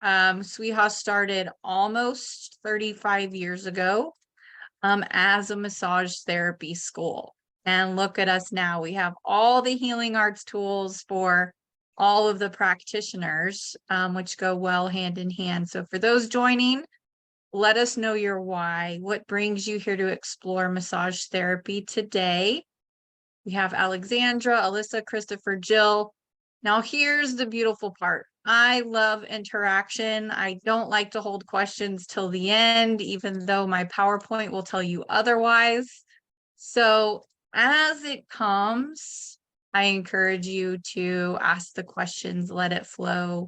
SWIHA started almost 35 years ago as a massage therapy school. And look at us now. We have all the healing arts tools for all of the practitioners, which go well hand in hand. So for those joining, let us know your why. What brings you here to explore massage therapy today? We have Alexandra, Alyssa, Christopher, Jill. Now here's the beautiful part. I love interaction. I don't like to hold questions till the end, even though my PowerPoint will tell you otherwise. So as it comes, I encourage you to ask the questions, let it flow.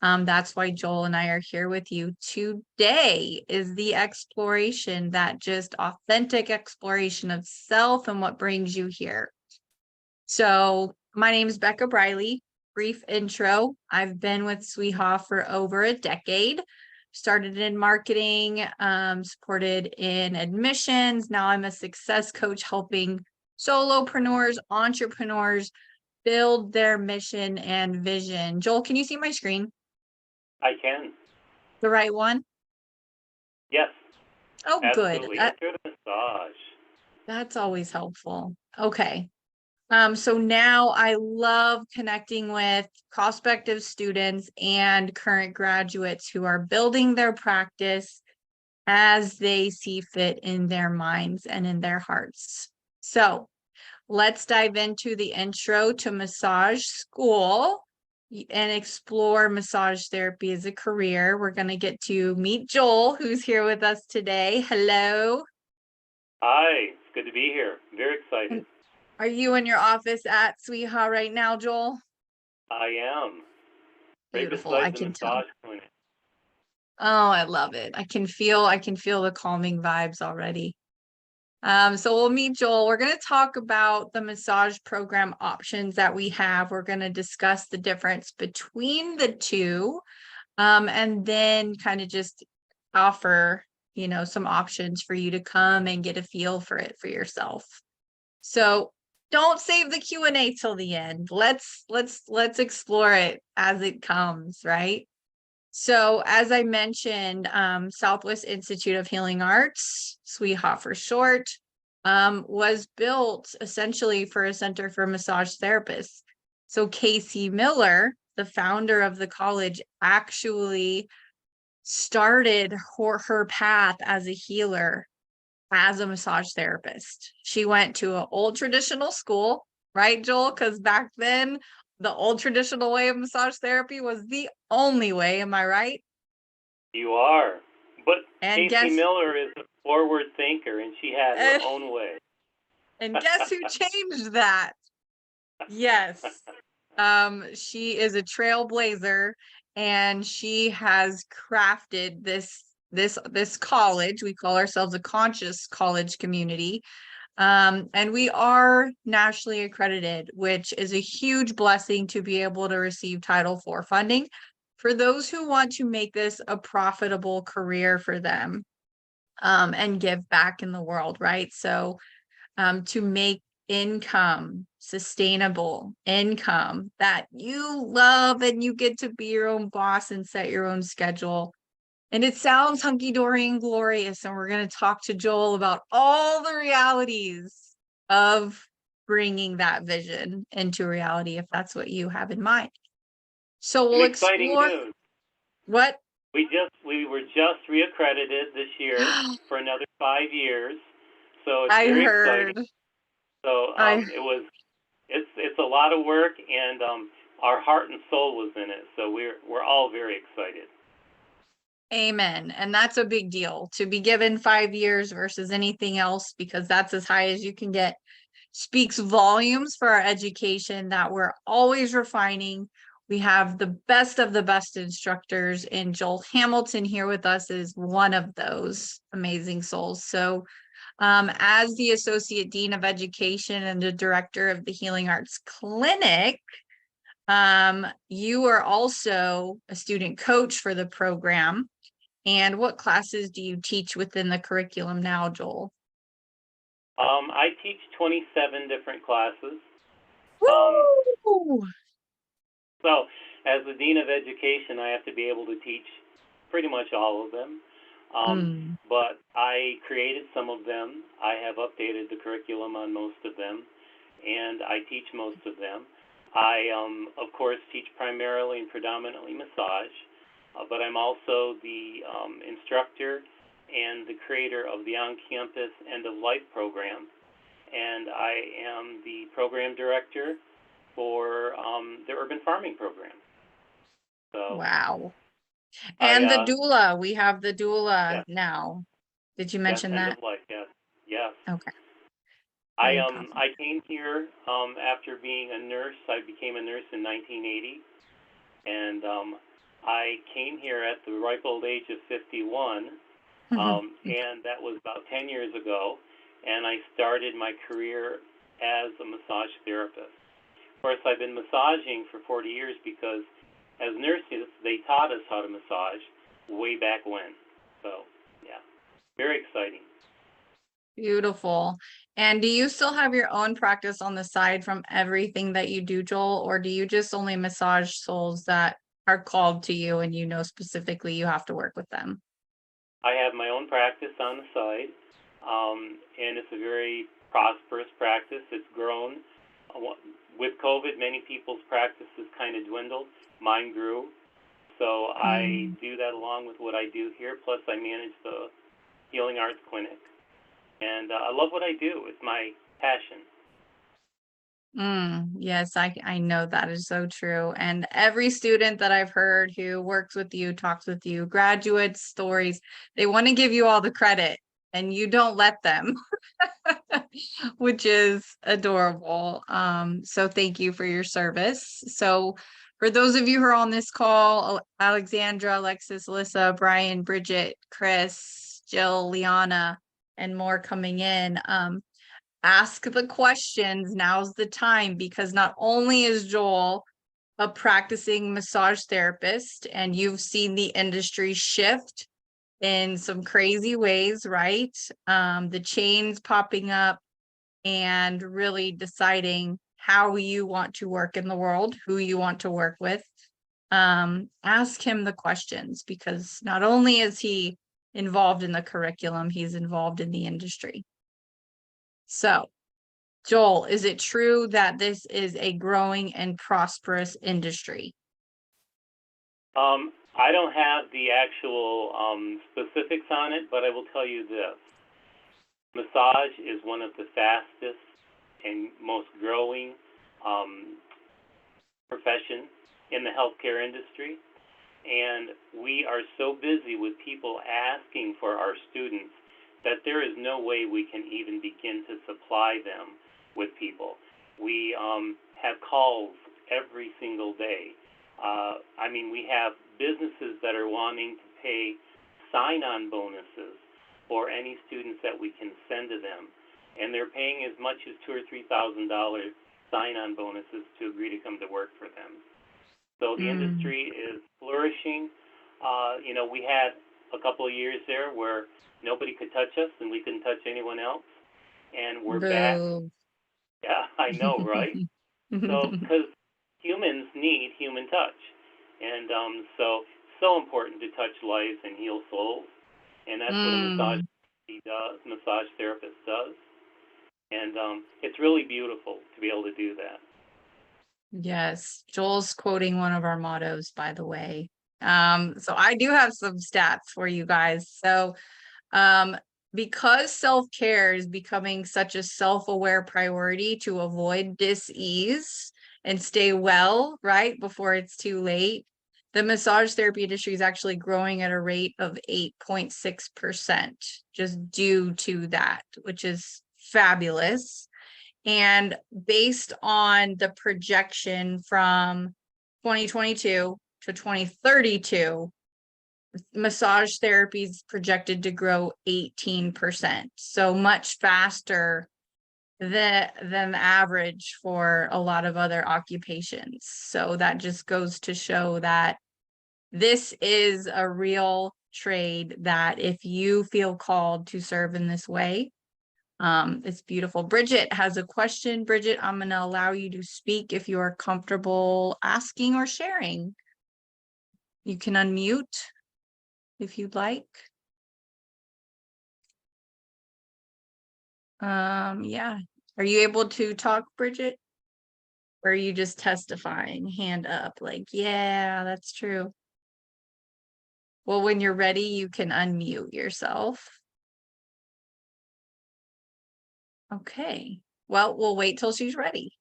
That's why Joel and I are here with you. Today is the exploration, that just authentic exploration of self and what brings you here. So my name is Becca Briley. Brief intro. I've been with SWIHA for over a decade. Started in marketing, supported in admissions. Now I'm a success coach helping solopreneurs, entrepreneurs build their mission and vision. Joel, can you see my screen? I can. The right one? Yes. Oh, Absolutely. good. Enter the massage. That's always helpful. Okay. So now I love connecting with prospective students and current graduates who are building their practice as they see fit in their minds and in their hearts. So let's dive into the intro to massage school and explore massage therapy as a career. We're going to get to meet Joel, who's here with us today. Hello. Hi. It's good to be here. Very excited. Are you in your office at SWIHA right now, Joel? I am. Beautiful. Right I beside the can tell. massage clinic. Oh, I love it. I can feel the calming vibes already. So we'll meet Joel. We're going to talk about the massage program options that we have. We're going to discuss the difference between the two, and then kind of just offer, some options for you to come and get a feel for it for yourself. So don't save the Q&A till the end. Let's explore it as it comes, right? So as I mentioned, Southwest Institute of Healing Arts, SWIHA for short, was built essentially for a center for massage therapists. So Casey Miller, the founder of the college, actually started her path as a healer, as a massage therapist. She went to an old traditional school, right, Joel? Because back then, the old traditional way of massage therapy was the only way. Am I right? You are. But And Casey Miller is a forward thinker, and she had her own way. And guess who changed that? Yes. She is a trailblazer, and she has crafted this college. We call ourselves a conscious college community. And we are nationally accredited, which is a huge blessing to be able to receive Title IV funding for those who want to make this a profitable career for them, and give back in the world, right? So to make income, sustainable income that you love, and you get to be your own boss and set your own schedule. And it sounds hunky-dory and glorious, and we're going to talk to Joel about all the realities of bringing that vision into reality, if that's what you have in mind. So we'll explore. News. What? We were just reaccredited this year for another 5 years. So it's I very heard. exciting. So it's a lot of work, and our heart and soul was in it. So we're all very excited. Amen. And that's a big deal, to be given 5 years versus anything else, because that's as high as you can get. Speaks volumes for our education that we're always refining. We have the best of the best instructors, and Joel Hamilton here with us is one of those amazing souls. So as the Associate Dean of Education and the Director of the Healing Arts Clinic, you are also a student coach for the program. And what classes do you teach within the curriculum now, Joel? I teach 27 different classes. Woo! So, as the Dean of Education, I have to be able to teach pretty much all of them. But I created some of them. I have updated the curriculum on most of them, and I teach most of them. I, of course, teach primarily and predominantly massage, but I'm also the instructor and the creator of the on-campus end-of-life program, and I am the program director for the urban farming program. So, wow. And the doula, we have the doula yes, now. Did you yes, mention end that? of life, yes, yes. Okay. I came here after being a nurse. I became a nurse in 1980, and I came here at the ripe old age of 51, and that was about 10 years ago, and I started my career as a massage therapist. Of course, I've been massaging for 40 years because as nurses, they taught us how to massage way back when. So, yeah, very exciting. Beautiful. And do you still have your own practice on the side from everything that you do, Joel, or do you just only massage souls that are called to you and you know specifically you have to work with them? I have my own practice on the side, and it's a very prosperous practice. It's grown. With COVID, many people's practices kind of dwindled. Mine grew. So I do that along with what I do here, plus I manage the Healing Arts Clinic. And I love what I do. It's my passion. Yes, I know that is so true. And every student that I've heard who works with you, talks with you, graduates, stories, they want to give you all the credit and you don't let them, which is adorable. So thank you for your service. So for those of you who are on this call, Alexandra, Alexis, Alyssa, Brian, Bridget, Chris, Jill, Liana, and more coming in, ask the questions. Now's the time, because not only is Joel a practicing massage therapist and you've seen the industry shift in some crazy ways, right? The chains popping up and really deciding how you want to work in the world, who you want to work with. Ask him the questions, because not only is he involved in the curriculum, he's involved in the industry. So, Joel, is it true that this is a growing and prosperous industry? I don't have the actual specifics on it, but I will tell you this. Massage is one of the fastest and most growing professions in the healthcare industry. And we are so busy with people asking for our students that there is no way we can even begin to supply them with people. We have calls every single day. I mean, we have businesses that are wanting to pay sign-on bonuses for any students that we can send to them, and they're paying as much as $2,000 or $3,000 sign-on bonuses to agree to come to work for them. So the industry is flourishing. You know, we had a couple of years there where nobody could touch us and we couldn't touch anyone else, and we're back. Yeah, I know, right? So, because humans need human touch, and so important to touch lives and heal souls, and that's what a massage therapist does, and it's really beautiful to be able to do that. Yes, Joel's quoting one of our mottos, by the way. So I do have some stats for you guys. So because self-care is becoming such a self-aware priority to avoid dis-ease and stay well, right, before it's too late, the massage therapy industry is actually growing at a rate of 8.6% just due to that, which is fabulous. And based on the projection from 2022 to 2032, massage therapy is projected to grow 18%. So much faster than the average for a lot of other occupations. So that just goes to show that this is a real trade, that if you feel called to serve in this way, It's beautiful. Bridget has a question. Bridget, I'm going to allow you to speak if you are comfortable asking or sharing. You can unmute if you'd like. Yeah. Are you able to talk, Bridget? Or are you just testifying, hand up, like, yeah, that's true? Well, when you're ready, you can unmute yourself. Okay. Well, we'll wait till she's ready.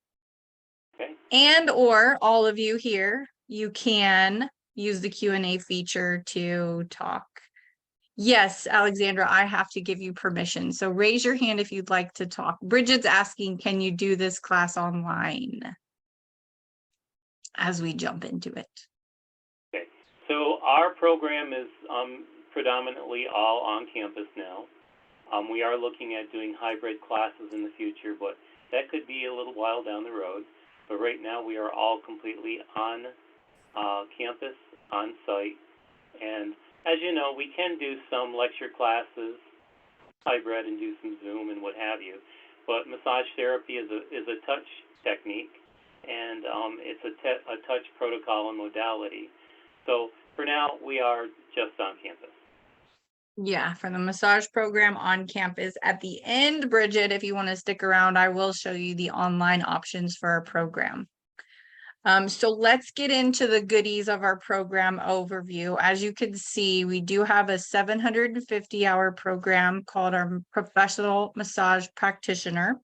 Okay. And or all of you here, you can use the Q&A feature to talk. Yes, Alexandra, I have to give you permission. So raise your hand if you'd like to talk. Bridget's asking, can you do this class online? As we jump into it. Okay. So our program is predominantly all on campus now. We are looking at doing hybrid classes in the future, but that could be a little while down the road. But right now we are all completely on campus, on site. And as you know, we can do some lecture classes, hybrid, and do some Zoom and what have you. But massage therapy is a touch technique, and it's a touch protocol and modality. So for now, we are just on campus. Yeah, for the massage program on campus. At the end, Bridget, if you want to stick around, I will show you the online options for our program. So let's get into the goodies of our program overview. As you can see, we do have a 750-hour program called our Professional Massage Practitioner.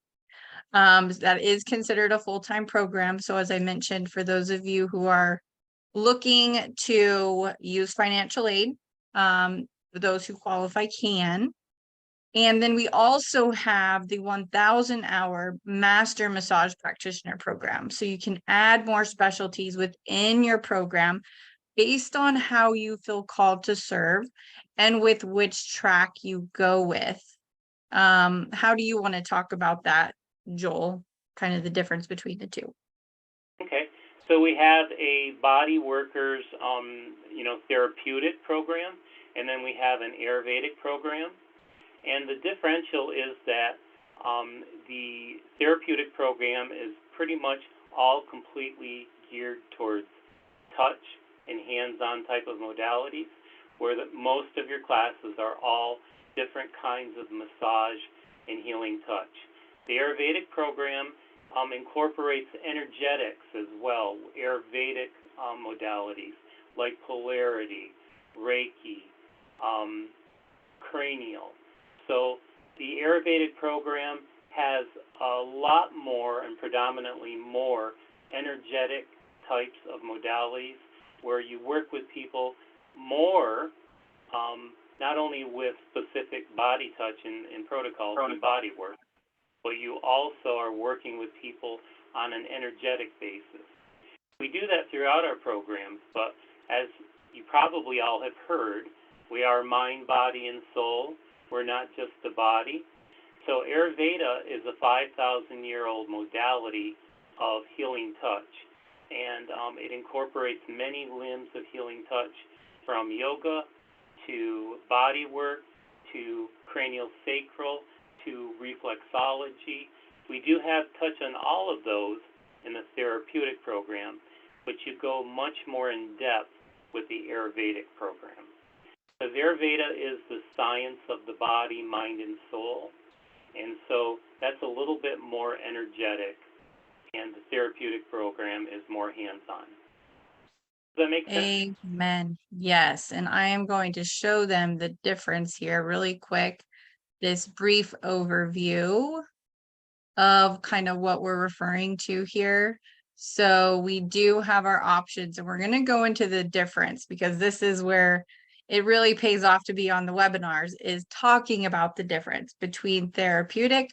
That is considered a full-time program. So as I mentioned, for those of you who are looking to use financial aid, those who qualify can. And then we also have the 1,000-hour Master Massage Practitioner program. So you can add more specialties within your program based on how you feel called to serve and with which track you go with. How do you want to talk about that, Joel? Kind of the difference between the two. Okay. So we have a body workers, therapeutic program, and then we have an Ayurvedic program. And the differential is that the therapeutic program is pretty much all completely geared towards touch and hands-on type of modalities, where most of your classes are all different kinds of massage and healing touch. The Ayurvedic program incorporates energetics as well, Ayurvedic modalities like polarity, Reiki, cranial. So the Ayurvedic program has a lot more and predominantly more energetic types of modalities where you work with people more, not only with specific body touch and protocols and body work, but you also are working with people on an energetic basis. We do that throughout our programs, but as you probably all have heard, we are mind, body, and soul. We're not just the body. So Ayurveda is a 5,000-year-old modality of healing touch, and it incorporates many limbs of healing touch, from yoga to body work to cranial sacral to reflexology. We do have touch on all of those in the therapeutic program, but you go much more in depth with the Ayurvedic program. Because Ayurveda is the science of the body, mind, and soul, and so that's a little bit more energetic, and the therapeutic program is more hands-on. Does that make sense? Amen. Yes, and I am going to show them the difference here really quick. This brief overview of kind of what we're referring to here. So we do have our options, and we're going to go into the difference, because this is where it really pays off to be on the webinars, is talking about the difference between therapeutic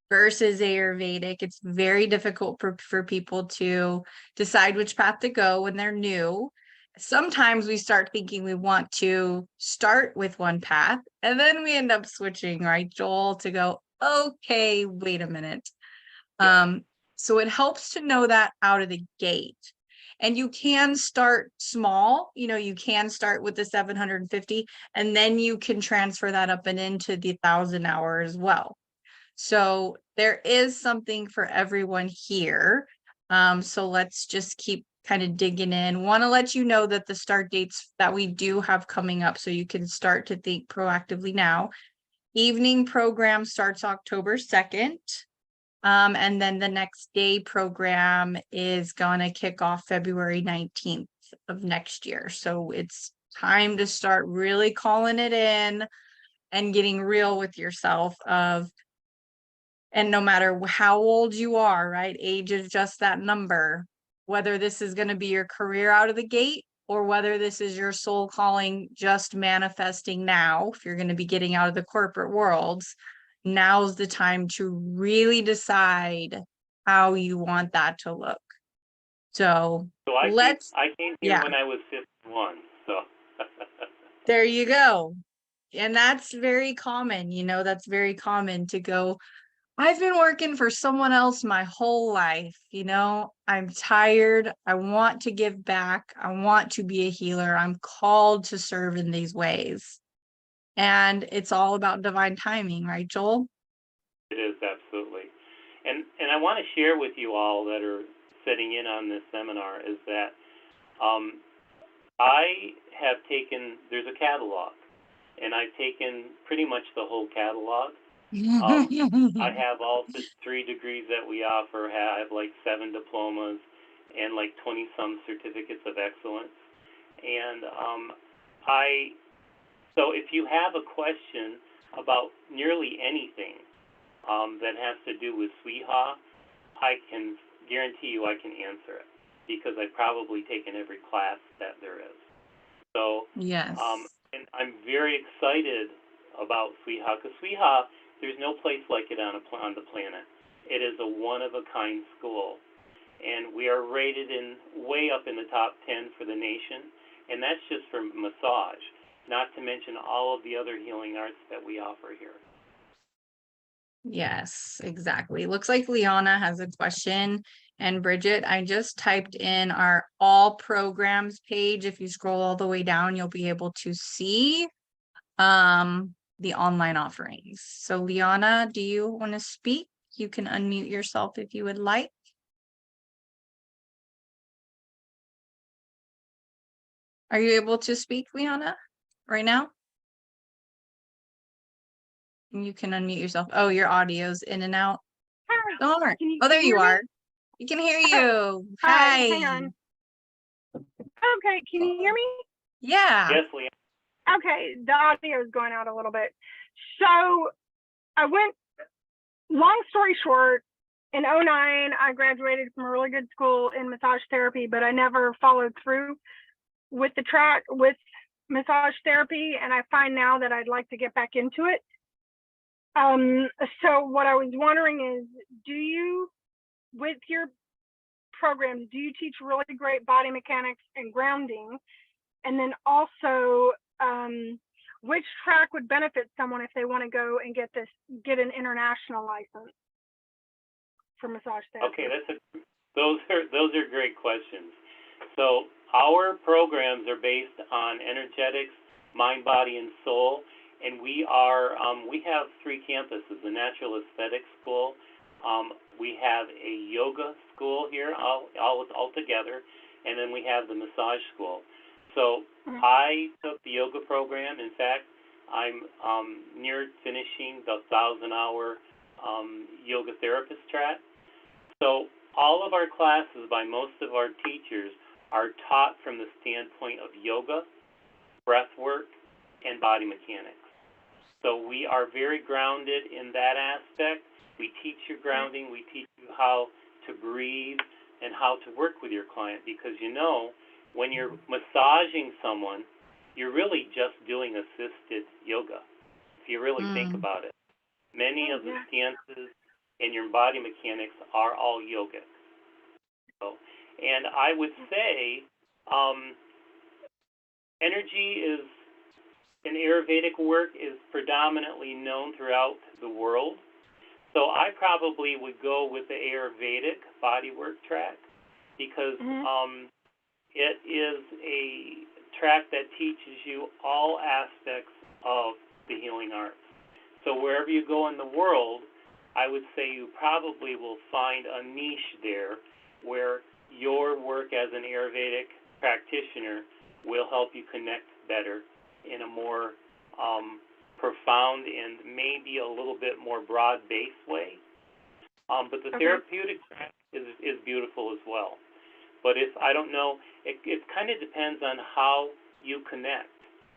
versus Ayurvedic. It's very difficult for people to decide which path to go when they're new. Sometimes we start thinking we want to start with one path, and then we end up switching, right, Joel, to go, okay, wait a minute. So it helps to know that out of the gate. And you can start small, you can start with the 750, and then you can transfer that up and into the 1,000-hour as well. So there is something for everyone here. So let's just keep kind of digging in. Want to let you know that the start dates that we do have coming up, so you can start to think proactively now. Evening program starts October 2nd. And then the next day program is gonna kick off February 19th of next year. So it's time to start really calling it in and getting real with yourself of, and no matter how old you are, right? Age is just that number, whether this is gonna be your career out of the gate or whether this is your soul calling just manifesting now, if you're gonna be getting out of the corporate worlds, now's the time to really decide how you want that to look. So So I came here yeah, when I was 51, so. there you go. And that's very common, that's very common to go, I've been working for someone else my whole life, I'm tired. I want to give back. I want to be a healer. I'm called to serve in these ways. And it's all about divine timing, right, Joel? It is, absolutely. And I want to share with you all that are sitting in on this seminar is that I have taken, there's a catalog, and I've taken pretty much the whole catalog. I have all the 3 degrees that we offer. I have like 7 diplomas and like 20 some certificates of excellence. And so if you have a question about nearly anything that has to do with SWIHA, I can guarantee you I can answer it because I've probably taken every class that there is. So, Yes. and I'm very excited about SWIHA because SWIHA, there's no place like it on the planet. It is a one-of-a-kind school, and we are rated way up in the top 10 for the nation, and that's just for massage, not to mention all of the other healing arts that we offer here. Yes, exactly. Looks like Liana has a question. And Bridget, I just typed in our all programs page. If you scroll all the way down, you'll be able to see the online offerings. So Liana, do you want to speak? You can unmute yourself if you would like. Are you able to speak, Liana, right now? You can unmute yourself. Oh, your audio's in and out. Hi. Darn. Can you, Oh, there can you hear me? are. We can hear you. Hi, Hi. hang on. Okay, can you hear me? Yeah. Yes, Leanne. Okay, the audio is going out a little bit. So I went, long story short, in '09, I graduated from a really good school in massage therapy, but I never followed through with the track with massage therapy. And I find now that I'd like to get back into it. So what I was wondering is, do you, with your programs, do you teach really great body mechanics and grounding? And then also, which track would benefit someone if they want to go and get an international license for massage therapy? Okay, those are great questions. So our programs are based on energetics, mind, body, and soul, and we have 3 campuses: the Natural Aesthetics School, we have a yoga school here, all together, and then we have the massage school. So I took the yoga program. In fact, I'm near finishing the 1,000-hour yoga therapist track. So all of our classes by most of our teachers are taught from the standpoint of yoga, breath work, and body mechanics. So we are very grounded in that aspect. We teach you grounding. We teach you how to breathe and how to work with your client, because when you're massaging someone, you're really just doing assisted yoga, if you really think about it. Many of the stances and your body mechanics are all yogic. So, and I would say energy is, in Ayurvedic work, is predominantly known throughout the world. So I probably would go with the Ayurvedic bodywork track because it is a track that teaches you all aspects of the healing arts. So wherever you go in the world, I would say you probably will find a niche there where your work as an Ayurvedic practitioner will help you connect better in a more profound and maybe a little bit more broad-based way. But the therapeutic track is beautiful as well. But I don't know, it kind of depends on how you connect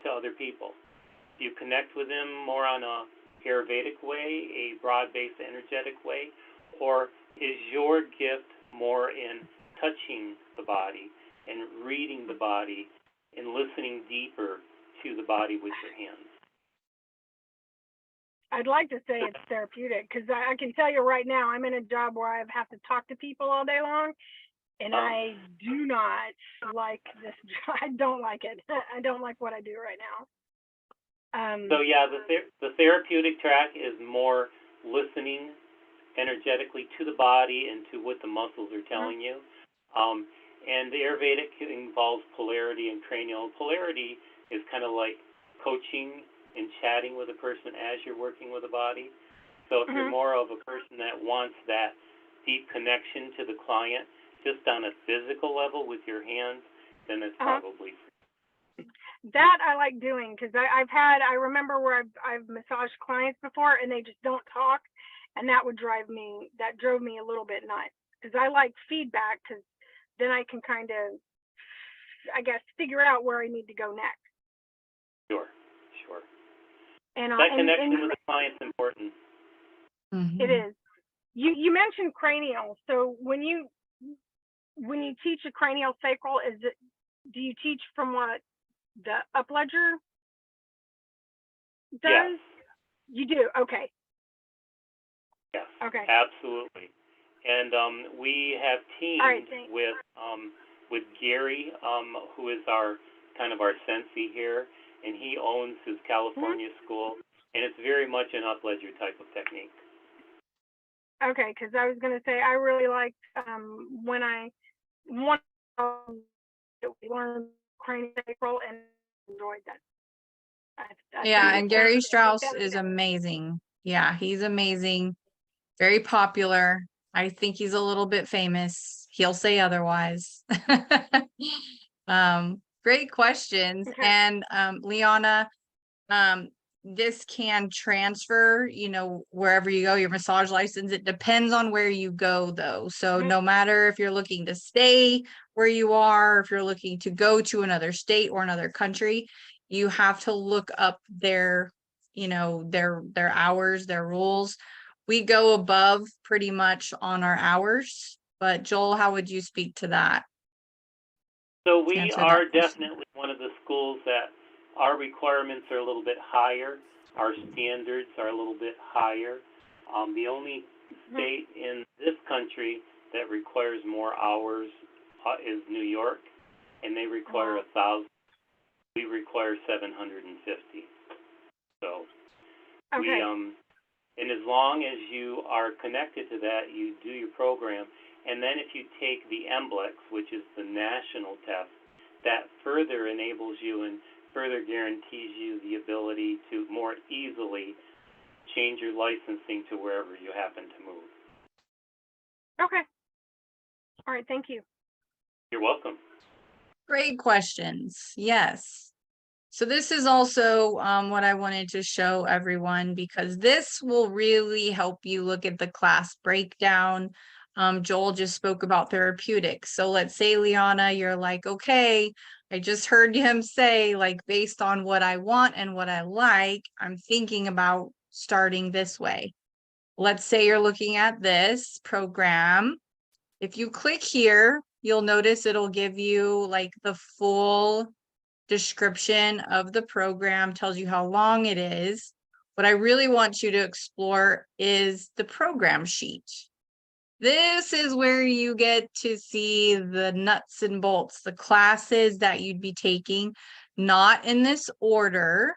to other people. Do you connect with them more on a Ayurvedic way, a broad-based energetic way, or is your gift more in touching the body and reading the body and listening deeper to the body with your hands? I'd like to say it's therapeutic, because I can tell you right now, I'm in a job where I have to talk to people all day long, and I do not like this job. I don't like it. I don't like what I do right now. So yeah, the therapeutic track is more listening energetically to the body and to what the muscles are telling you. And the Ayurvedic involves polarity and cranial. Polarity is kind of like coaching and chatting with a person as you're working with the body. So if you're more of a person that wants that deep connection to the client just on a physical level with your hands, then it's probably that I like doing, because I remember where I've massaged clients before and they just don't talk, and that drove me a little bit nuts, because I like feedback, because then I can kind of, I guess, figure out where I need to go next. Sure. And that connection with the client's important. It is. You mentioned cranial. So when you teach a cranial sacral, do you teach from what the upledger does? Yes. You do. Okay. Yes. Okay. Absolutely. And we have teamed with Gary, who is our sensei here, and he owns his California school, and it's very much an upledger type of technique. Okay, because I was going to say I really liked when I learned cranial sacral and enjoyed that. Yeah, and Gary Strauss is amazing. Yeah, he's amazing. Very popular. I think he's a little bit famous. He'll say otherwise. Great questions. Okay. And Liana, this can transfer, wherever you go, your massage license. It depends on where you go, though. So no matter if you're looking to stay where you are, if you're looking to go to another state or another country, you have to look up their hours, their rules. We go above pretty much on our hours, but Joel, how would you speak to that? So we are definitely one of the schools that our requirements are a little bit higher. Our standards are a little bit higher. The only state in this country that requires more hours is New York, and they require 1,000. We require 750. So we and as long as you are connected to that, you do your program. And then if you take the MBLEX, which is the national test, that further enables you and further guarantees you the ability to more easily change your licensing to wherever you happen to move. Okay. All right. Thank you. You're welcome. Great questions. Yes. So this is also what I wanted to show everyone, because this will really help you look at the class breakdown. Joel just spoke about therapeutics. So let's say, Liana, you're like, okay, I just heard him say, like, based on what I want and what I like, I'm thinking about starting this way. Let's say you're looking at this program. If you click here, you'll notice it'll give you like the full description of the program, tells you how long it is. What I really want you to explore is the program sheet. This is where you get to see the nuts and bolts, the classes that you'd be taking, not in this order,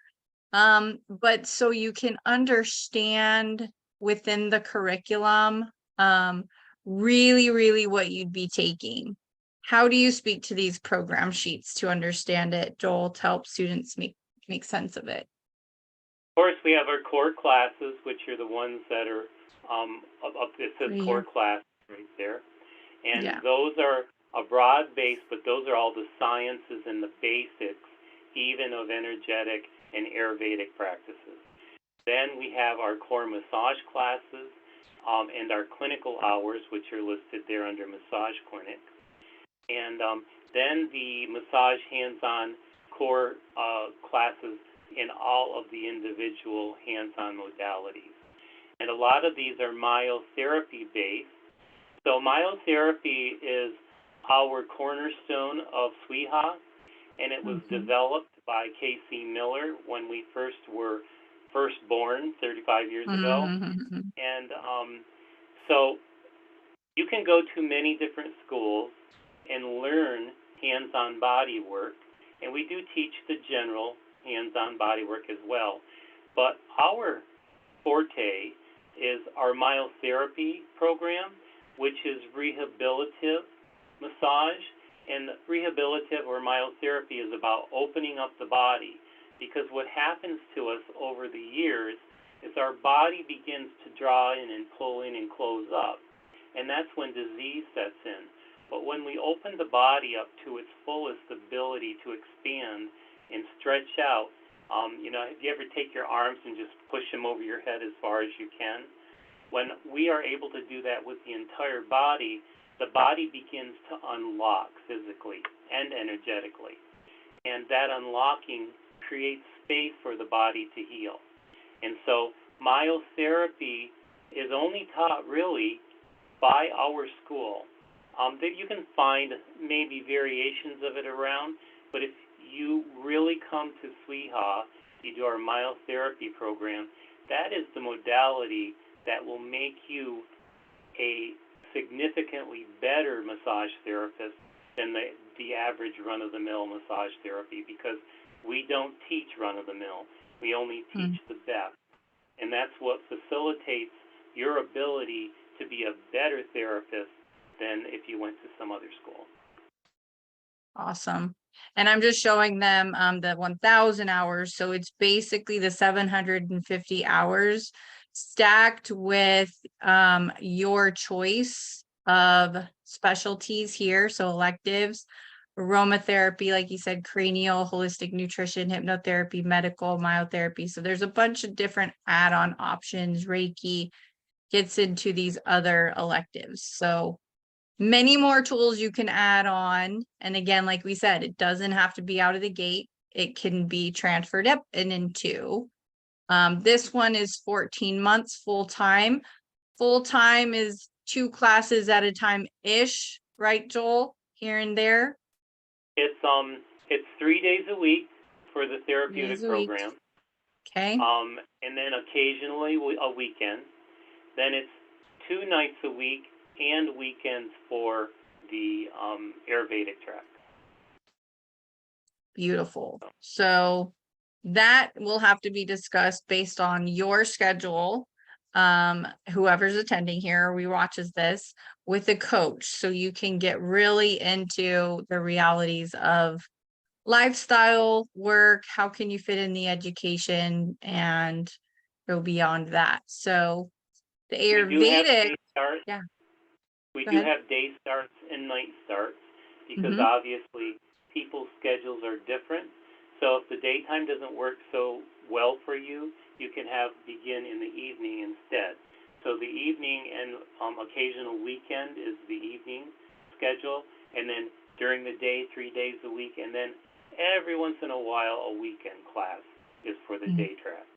but so you can understand within the curriculum, really what you'd be taking. How do you speak to these program sheets to understand it, Joel, to help students make sense of it? course, we have our core classes, which are the ones that are it says Right core here. class right there. And Yeah. those are a broad base, but those are all the sciences and the basics, even of energetic and Ayurvedic practices. Then we have our core massage classes and our clinical hours, which are listed there under massage clinic. And then the massage hands-on core classes in all of the individual hands-on modalities. And a lot of these are myotherapy based. So myotherapy is our cornerstone of SWIHA, and it was developed by K.C. Miller when we were first born 35 years ago. And so you can go to many different schools and learn hands-on body work, and we do teach the general hands-on body work as well. But our forte is our myotherapy program, which is rehabilitative massage. And rehabilitative or myotherapy is about opening up the body, because what happens to us over the years is our body begins to draw in and pull in and close up, and that's when disease sets in. But when we open the body up to its fullest ability to expand and stretch out, if you ever take your arms and just push them over your head as far as you can, when we are able to do that with the entire body, the body begins to unlock physically and energetically. And that unlocking creates space for the body to heal. And so myotherapy is only taught really by our school. That you can find maybe variations of it around, but if you really come to SWIHA, you do our myotherapy program, that is the modality that will make you a significantly better massage therapist than the average run-of-the-mill massage therapy, because we don't teach run-of-the-mill. We only teach the best. And that's what facilitates your ability to be a better therapist than if you went to some other school. Awesome. And I'm just showing them the 1,000 hours. So it's basically the 750 hours stacked with your choice of specialties here. So electives, aromatherapy, like you said, cranial, holistic nutrition, hypnotherapy, medical, myotherapy. So there's a bunch of different add-on options. Reiki gets into these other electives. So many more tools you can add on. And again, like we said, it doesn't have to be out of the gate. It can be transferred up and into. This one is 14 months full-time. Full-time is 2 classes at a time-ish, right, Joel? Here and there. It's 3 days a week for the therapeutic program. Okay. And then occasionally a weekend. Then it's 2 nights a week and weekends for the Ayurvedic track. Beautiful. So that will have to be discussed based on your schedule. Whoever's attending here or watches this with a coach, so you can get really into the realities of lifestyle, work, how can you fit in the education, and go beyond that. So the Ayurvedic, We Go do ahead. have day starts and night starts, because obviously people's schedules are different. So if the daytime doesn't work so well for you, you can begin in the evening instead. So the evening and occasional weekend is the evening schedule, and then during the day, 3 days a week, and then every once in a while a weekend class is for the day track.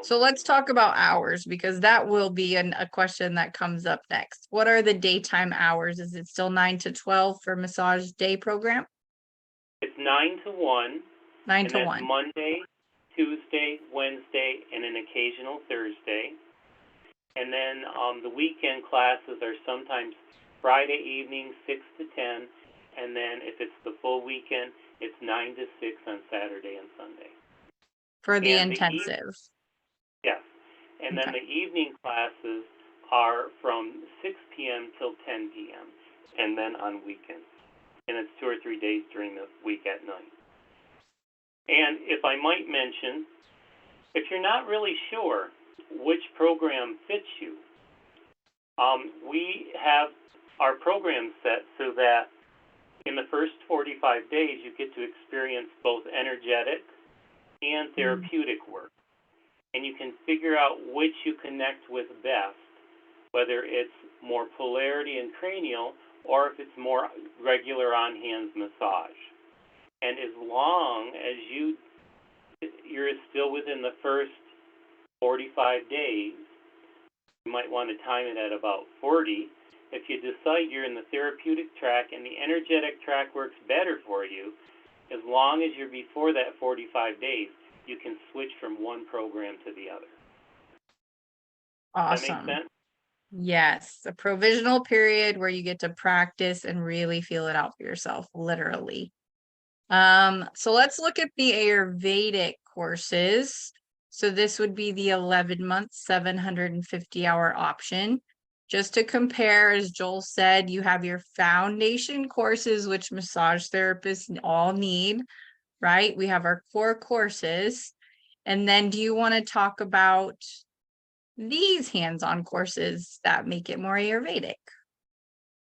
So let's talk about hours, because that will be a question that comes up next. What are the daytime hours? Is it still 9 to 12 for massage day program? It's 9 to 1. 9 to 1. Monday, Tuesday, Wednesday, and an occasional Thursday. And then the weekend classes are sometimes Friday evening, 6 to 10. And then if it's the full weekend, it's 9 to 6 on Saturday and Sunday. For the intensive. Yes. And then the evening classes are from 6 p.m. till 10 p.m. and then on weekends. And it's 2 or 3 days during the week at night. And if I might mention, If you're not really sure which program fits you, we have our program set so that in the first 45 days you get to experience both energetic and therapeutic work. And you can figure out which you connect with best, whether it's more polarity and cranial or if it's more regular on-hands massage. And as long as you're still within the first 45 days, you might want to time it at about 40. If you decide you're in the therapeutic track and the energetic track works better for you, as long as you're before that 45 days, you can switch from one program to the other. Does that make Awesome. sense? Yes, a provisional period where you get to practice and really feel it out for yourself, literally. So let's look at the Ayurvedic courses. So this would be the 11-month, 750-hour option. Just to compare, as Joel said, you have your foundation courses, which massage therapists all need, right? We have our core courses. And then do you want to talk about these hands-on courses that make it more Ayurvedic?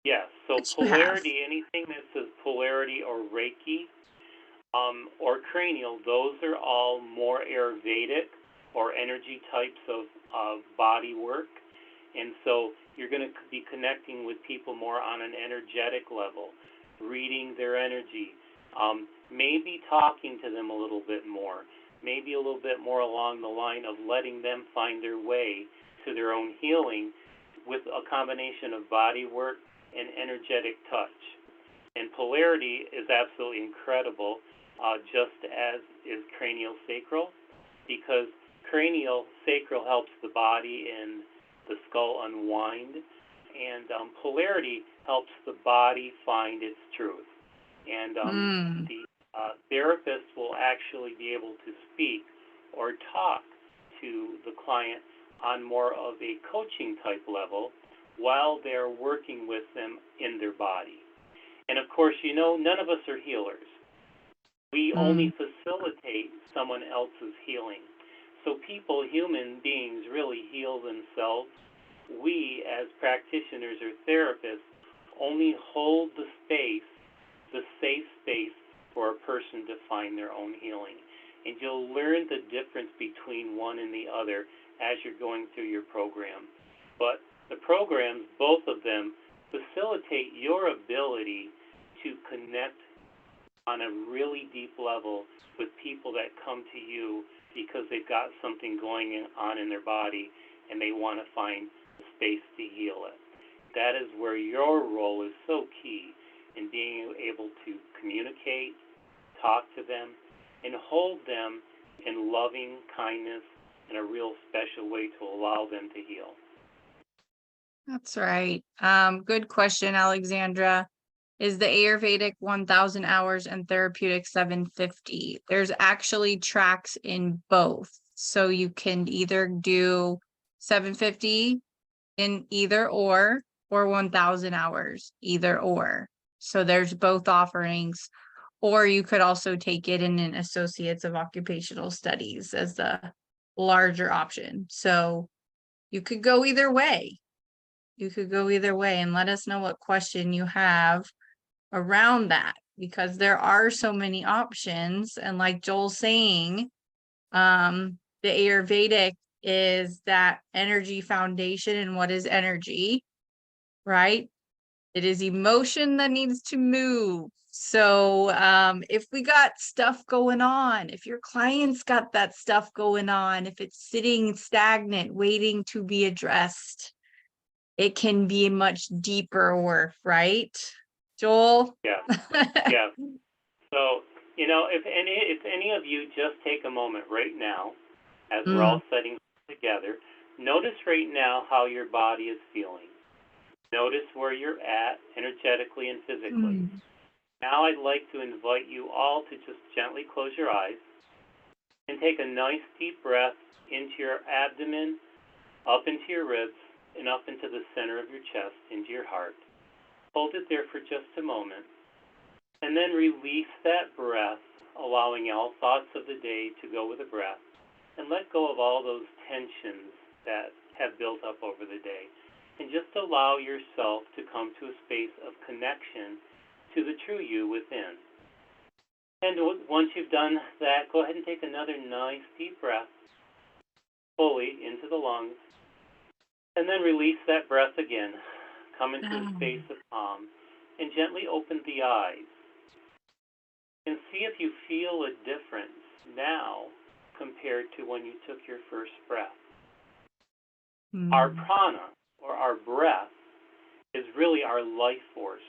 Yes. So Which you have. polarity, anything that says polarity or Reiki, or cranial, those are all more Ayurvedic or energy types of body work. And so you're going to be connecting with people more on an energetic level, reading their energy, maybe talking to them a little bit more, maybe a little bit more along the line of letting them find their way to their own healing with a combination of body work and energetic touch. And polarity is absolutely incredible, just as is cranial sacral, because cranial sacral helps the body and the skull unwind, and polarity helps the body find its truth. And the therapist will actually be able to speak or talk to the client on more of a coaching type level while they're working with them in their body. And of course, none of us are healers. We only facilitate someone else's healing. So people, human beings, really heal themselves. We, as practitioners or therapists, only hold the space, the safe space for a person to find their own healing. And you'll learn the difference between one and the other as you're going through your program. But the programs, both of them, facilitate your ability to connect on a really deep level with people that come to you because they've got something going on in their body and they want to find a space to heal it. That is where your role is so key in being able to communicate, talk to them, and hold them in loving kindness in a real special way to allow them to heal. That's right. Good question, Alexandra. Is the Ayurvedic 1,000 hours and therapeutic 750? There's actually tracks in both. So you can either do 750 in either or 1,000 hours, either or. So there's both offerings. Or you could also take it in an Associates of Occupational Studies as the larger option. So you could go either way. You could go either way, and let us know what question you have around that, because there are so many options. And like Joel's saying, the Ayurvedic is that energy foundation. And what is energy, right? It is emotion that needs to move. So if we got stuff going on, if your client's got that stuff going on, if it's sitting stagnant, waiting to be addressed, it can be much deeper work, right, Joel? Yeah, yeah. So, if any of you just take a moment right now, as we're all sitting together, notice right now how your body is feeling. Notice where you're at energetically and physically. Now I'd like to invite you all to just gently close your eyes and take a nice deep breath into your abdomen, up into your ribs, and up into the center of your chest, into your heart. Hold it there for just a moment, and then release that breath, allowing all thoughts of the day to go with the breath. and let go of all those tensions that have built up over the day. And just allow yourself to come to a space of connection to the true you within. And once you've done that, go ahead and take another nice deep breath fully into the lungs. And then release that breath again. Come into a space of calm and gently open the eyes. And see if you feel a difference now compared to when you took your first breath. Our prana, or our breath, is really our life force.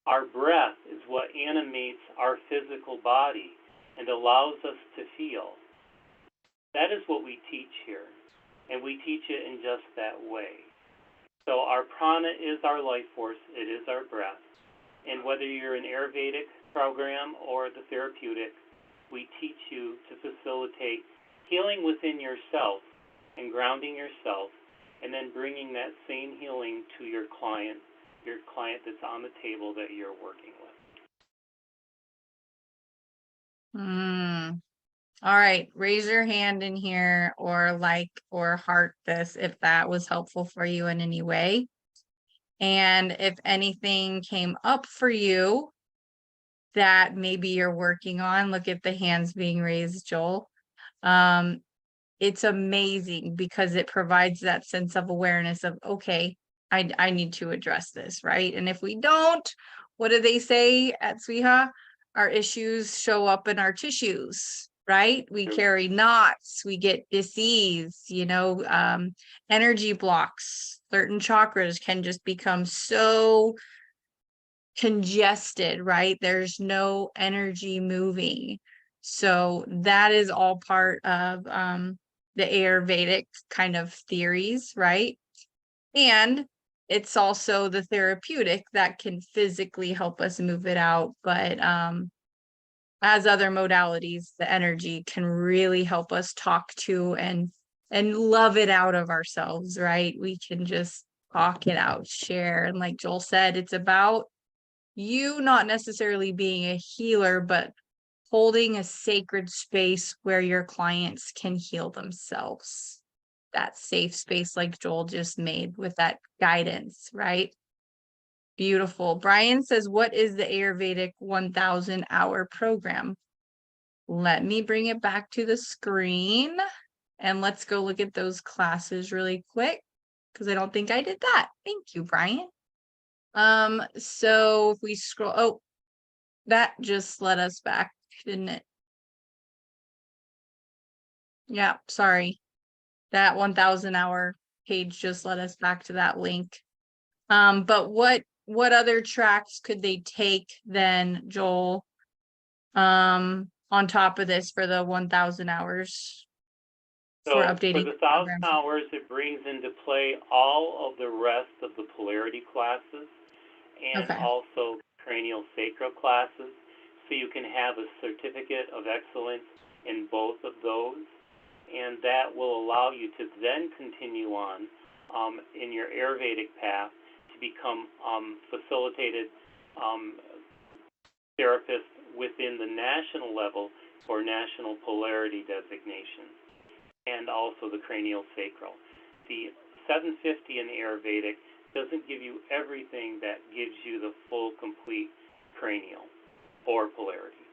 Our breath is what animates our physical body and allows us to feel. That is what we teach here, and we teach it in just that way. So our prana is our life force, it is our breath. And whether you're an Ayurvedic program or the therapeutic, we teach you to facilitate healing within yourself and grounding yourself, and then bringing that same healing to your client that's on the table that you're working with. All right, raise your hand in here or like or heart this if that was helpful for you in any way. And if anything came up for you that maybe you're working on, look at the hands being raised, Joel. It's amazing because it provides that sense of awareness of, okay, I need to address this, right? And if we don't, what do they say at SWIHA? Our issues show up in our tissues, right? We carry knots, we get disease, energy blocks. Certain chakras can just become so congested, right? There's no energy moving. So that is all part of the Ayurvedic kind of theories, right? And it's also the therapeutic that can physically help us move it out. But as other modalities, the energy can really help us talk to and love it out of ourselves, right? We can just talk it out, share. And like Joel said, it's about you not necessarily being a healer, but holding a sacred space where your clients can heal themselves. That safe space like Joel just made with that guidance, right? Beautiful. Brian says, what is the Ayurvedic 1000-hour program? Let me bring it back to the screen and let's go look at those classes really quick because I don't think I did that. Thank you, Brian. So if we scroll, that just led us back, didn't it? Yeah, sorry. That 1000-hour page just led us back to that link. But what other tracks could they take then, Joel, on top of this for the 1000 hours So for updating for the 1,000 hours, it brings into play all of the rest of the polarity classes and also cranial sacral classes. So you can have a certificate of excellence in both of those. And that will allow you to then continue on in your Ayurvedic path to become facilitated therapist within the national level for national polarity designation, and also the cranial sacral. The 750 in Ayurvedic doesn't give you everything that gives you the full, complete cranial or polarity.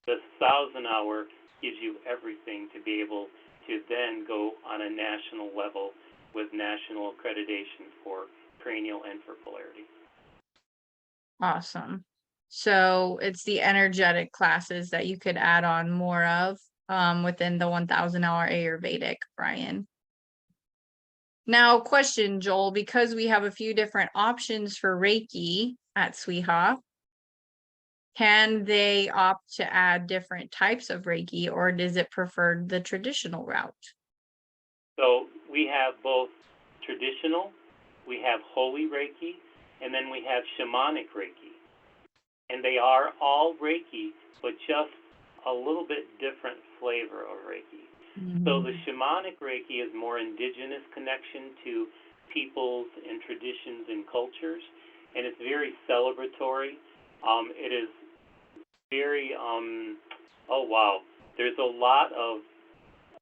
The 1000-hour gives you everything to be able to then go on a national level with national accreditation for cranial and for polarity. Awesome. So it's the energetic classes that you could add on more of within the 1000-hour Ayurvedic, Brian. Now, question, Joel, because we have a few different options for Reiki at SWIHA, can they opt to add different types of Reiki, or is it preferred the traditional route? So we have both traditional, we have holy Reiki, and then we have shamanic Reiki. And they are all Reiki, but just a little bit different flavor of Reiki. So the shamanic Reiki is more indigenous connection to peoples and traditions and cultures, and it's very celebratory. It is very, oh wow, there's a lot of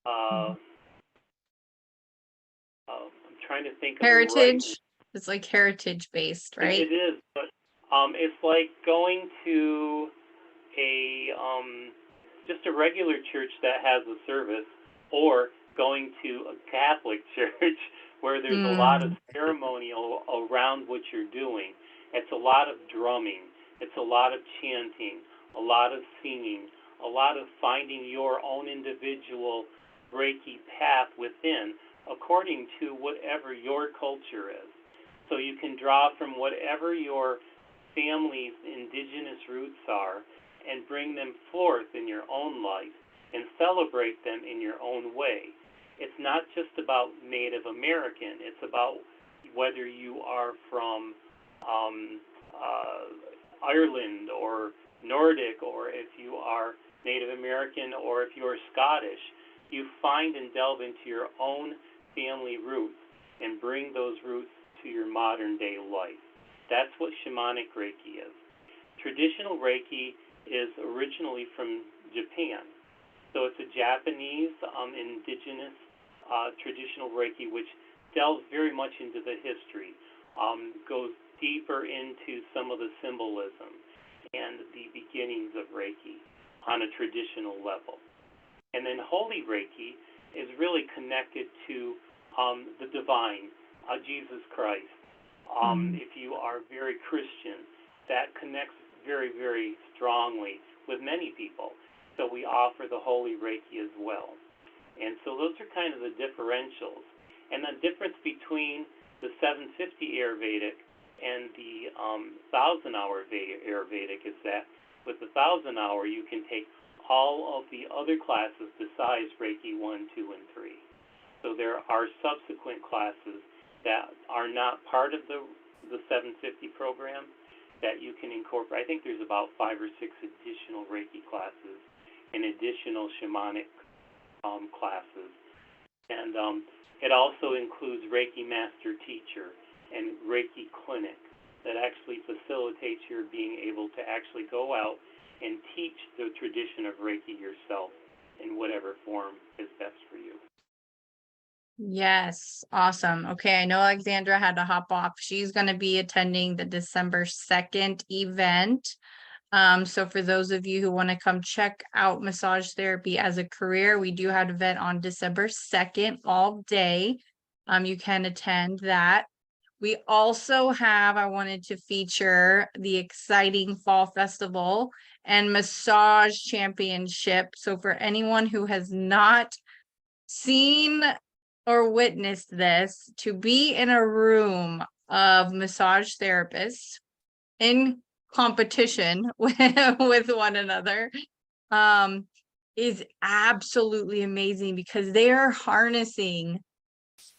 uh, I'm trying to think of the right. Heritage. It's like heritage based, right? It is, but it's like going to a just a regular church that has a service, or going to a Catholic church where there's a lot of ceremonial around what you're doing. It's a lot of drumming. It's a lot of chanting, a lot of singing, a lot of finding your own individual Reiki path within, according to whatever your culture is. So you can draw from whatever your family's indigenous roots are and bring them forth in your own life and celebrate them in your own way. It's not just about Native American. It's about whether you are from Ireland or Nordic, or if you are Native American, or if you are Scottish. You find and delve into your own family roots and bring those roots to your modern day life. That's what shamanic Reiki is. Traditional Reiki is originally from Japan. So it's a Japanese indigenous traditional Reiki, which delves very much into the history, goes deeper into some of the symbolism and the beginnings of Reiki on a traditional level. And then Holy Reiki is really connected to the divine, Jesus Christ. If you are very Christian, that connects very, very strongly with many people. So we offer the Holy Reiki as well. And so those are kind of the differentials. And the difference between the 750 Ayurvedic and the 1,000-hour Ayurvedic is that with the 1,000-hour, you can take all of the other classes besides Reiki 1, 2, and 3. So there are subsequent classes that are not part of the 750 program that you can incorporate. I think there's about 5 or 6 additional Reiki classes and additional shamanic classes. And it also includes Reiki Master Teacher and Reiki Clinic that actually facilitates your being able to actually go out and teach the tradition of Reiki yourself in whatever form is best for you. Yes, awesome. Okay, I know Alexandra had to hop off. She's going to be attending the December 2nd event. So for those of you who want to come check out massage therapy as a career, we do have an event on December 2nd all day. You can attend that. We also have, I wanted to feature the exciting Fall Festival and Massage Championship. So for anyone who has not seen or witnessed this, to be in a room of massage therapists in competition with one another is absolutely amazing, because they are harnessing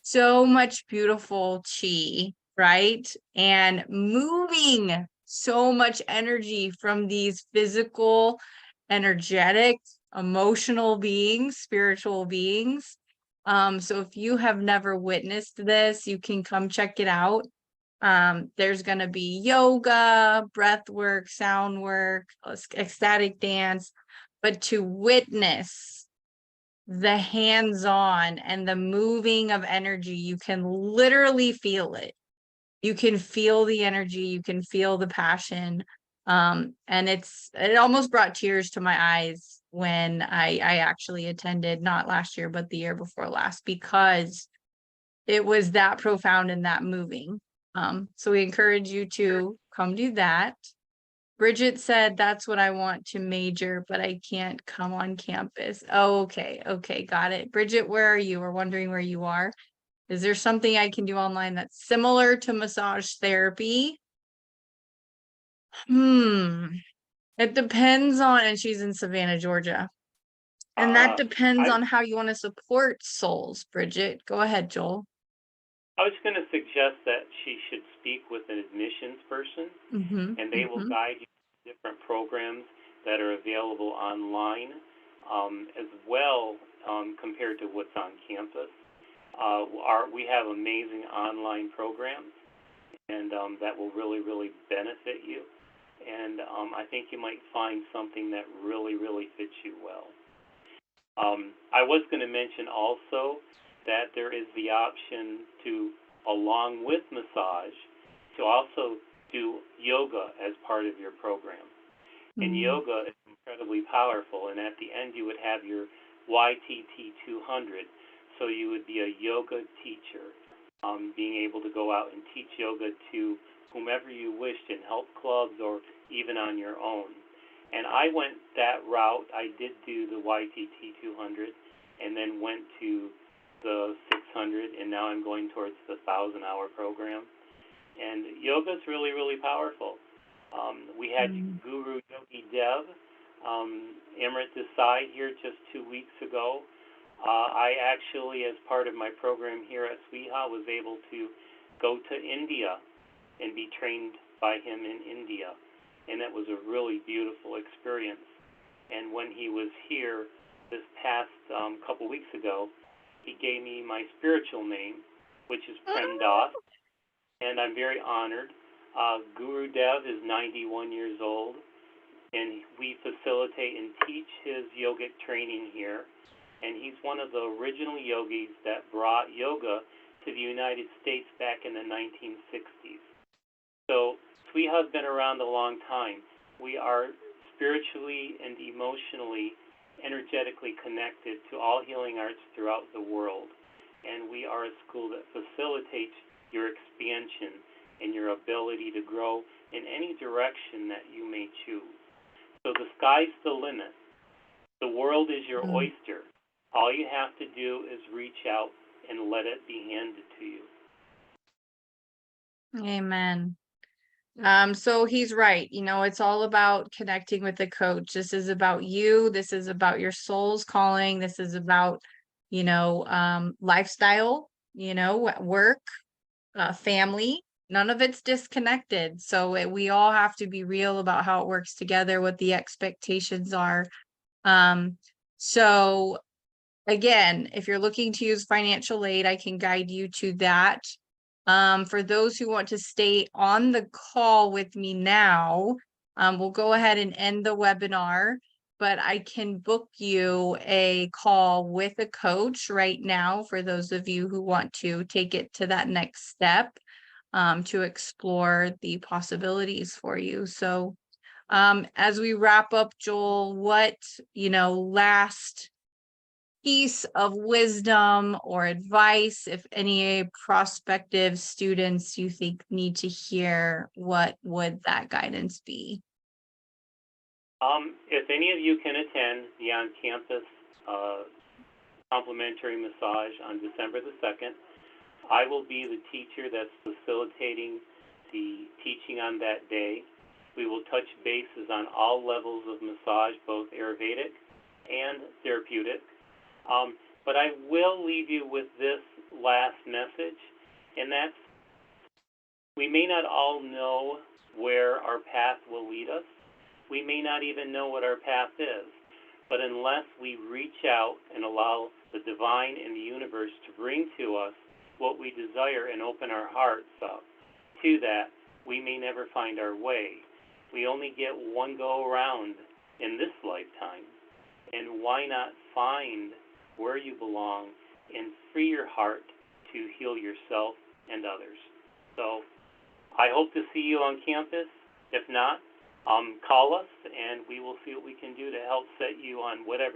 so much beautiful chi, right? And moving so much energy from these physical, energetic, emotional beings, spiritual beings. So if you have never witnessed this, you can come check it out. There's going to be yoga, breath work, sound work, ecstatic dance, but to witness the hands-on and the moving of energy, you can literally feel it. You can feel the energy, you can feel the passion. And it almost brought tears to my eyes when I actually attended, not last year, but the year before last, because it was that profound and that moving. So we encourage you to come do that. Bridget said, that's what I want to major, but I can't come on campus. Oh, okay. Okay. Got it. Bridget, where are you? We're wondering where you are. Is there something I can do online that's similar to massage therapy? It depends on, and she's in Savannah, Georgia. And that depends on how you want to support souls, Bridget. Go ahead, Joel. I was going to suggest that she should speak with an admissions person, and they will guide you to different programs that are available online, as well, compared to what's on campus. We have amazing online programs, and that will really, really benefit you. And I think you might find something that really, really fits you well. I was going to mention also that there is the option to, along with massage, to also do yoga as part of your program. And yoga is incredibly powerful, and at the end you would have your YTT 200, so you would be a yoga teacher, being able to go out and teach yoga to whomever you wished in health clubs or even on your own. And I went that route. I did do the YTT 200 and then went to the 600, and now I'm going towards the 1,000-hour program. And yoga is really, really powerful. We had Guru Yogi Dev, Amrit Desai here just 2 weeks ago. I actually, as part of my program here at SWIHA, was able to go to India and be trained by him in India. And that was a really beautiful experience. And when he was here this past couple weeks ago, he gave me my spiritual name, which is Prem Das, and I'm very honored. Guru Dev is 91 years old, and we facilitate and teach his yogic training here. And he's one of the original yogis that brought yoga to the United States back in the 1960s. So SWIHA has been around a long time. We are spiritually and emotionally, energetically connected to all healing arts throughout the world. And we are a school that facilitates your expansion and your ability to grow in any direction that you may choose. So the sky's the limit. The world is your oyster. All you have to do is reach out and let it be handed to you. Amen. So he's right. It's all about connecting with the coach. This is about you. This is about your soul's calling. This is about, lifestyle, work, family. None of it's disconnected. So we all have to be real about how it works together, what the expectations are. So again, if you're looking to use financial aid, I can guide you to that. For those who want to stay on the call with me now, we'll go ahead and end the webinar, but I can book you a call with a coach right now for those of you who want to take it to that next step, to explore the possibilities for you. So, as we wrap up, Joel, what, last piece of wisdom or advice, if any prospective students you think need to hear, what would that guidance be? If any of you can attend the on-campus complimentary massage on December the 2nd, I will be the teacher that's facilitating the teaching on that day. We will touch bases on all levels of massage, both Ayurvedic and therapeutic. But I will leave you with this last message, and that's, we may not all know where our path will lead us. We may not even know what our path is. But unless we reach out and allow the divine and the universe to bring to us what we desire and open our hearts up to that, we may never find our way. We only get one go around in this lifetime. And why not find where you belong and free your heart to heal yourself and others? So I hope to see you on campus. If not, call us and we will see what we can do to help set you on whatever